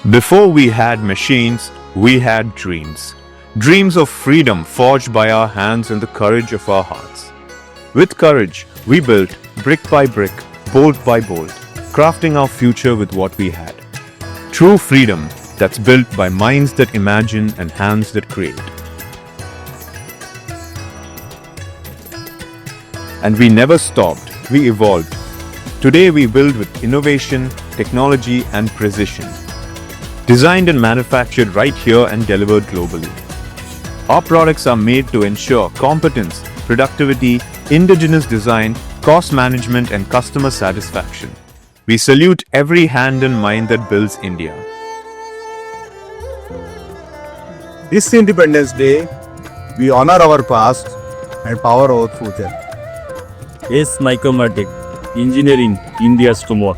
Before we had machines, we had dreams. Dreams of freedom forged by our hands and the courage of our hearts. With courage, we built brick by brick, bolt by bolt, crafting our future with what we had. True freedom that's built by minds that imagine and hands that create. And we never stopped, we evolved. Today we build with innovation, technology and precision. Designed and manufactured right here and delivered globally. Our products are made to ensure competence, productivity, indigenous design, cost management and customer satisfaction. We salute every hand and mind that builds India. This Independence Day, we honor our past and power our future. Ace Micromatic, engineering India's tomorrow.